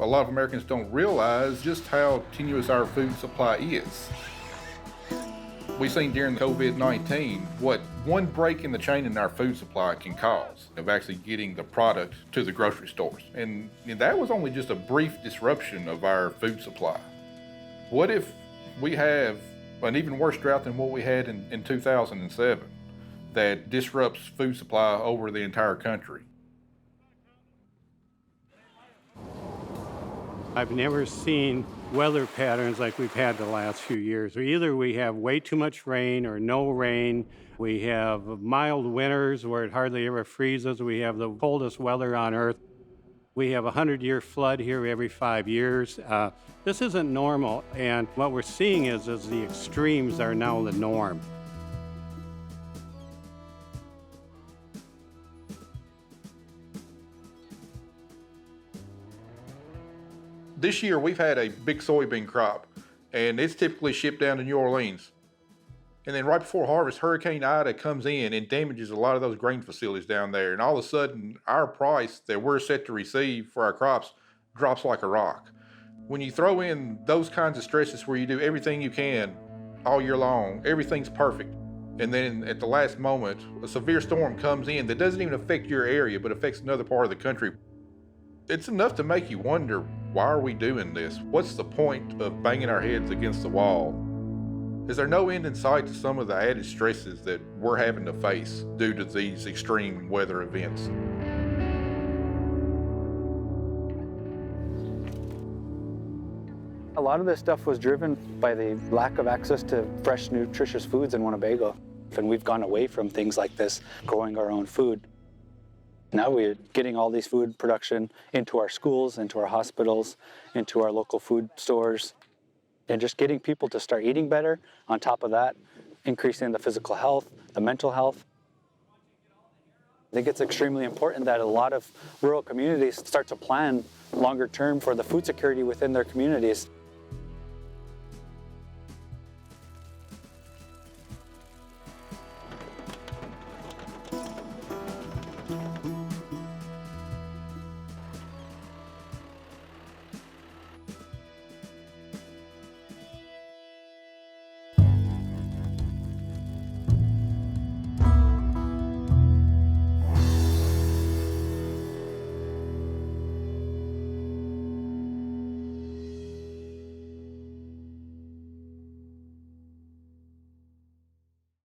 A lot of Americans don't realize just how tenuous our food supply is. We've seen during COVID-19 what one break in the chain in our food supply can cause of actually getting the product to the grocery stores. And that was only just a brief disruption of our food supply. What if we have an even worse drought than what we had in 2007 that disrupts food supply over the entire country? I've never seen weather patterns like we've had the last few years. Either we have way too much rain or no rain. We have mild winters where it hardly ever freezes. We have the coldest weather on Earth. We have a 100-year flood here every 5 years. This isn't normal, and what we're seeing is the extremes are now the norm. This year we've had a big soybean crop, and it's typically shipped down to New Orleans. And then right before harvest, Hurricane Ida comes in and damages a lot of those grain facilities down there. And all of a sudden, our price that we're set to receive for our crops drops like a rock. When you throw in those kinds of stresses where you do everything you can all year long, everything's perfect. And then at the last moment, a severe storm comes in that doesn't even affect your area, but affects another part of the country. It's enough to make you wonder, why are we doing this? What's the point of banging our heads against the wall? Is there no end in sight to some of the added stresses that we're having to face due to these extreme weather events? A lot of this stuff was driven by the lack of access to fresh, nutritious foods in Winnebago. And we've gone away from things like this, growing our own food. Now we're getting all these food production into our schools, into our hospitals, into our local food stores, and just getting people to start eating better. On top of that, increasing the physical health, the mental health. I think it's extremely important that a lot of rural communities start to plan longer term for the food security within their communities.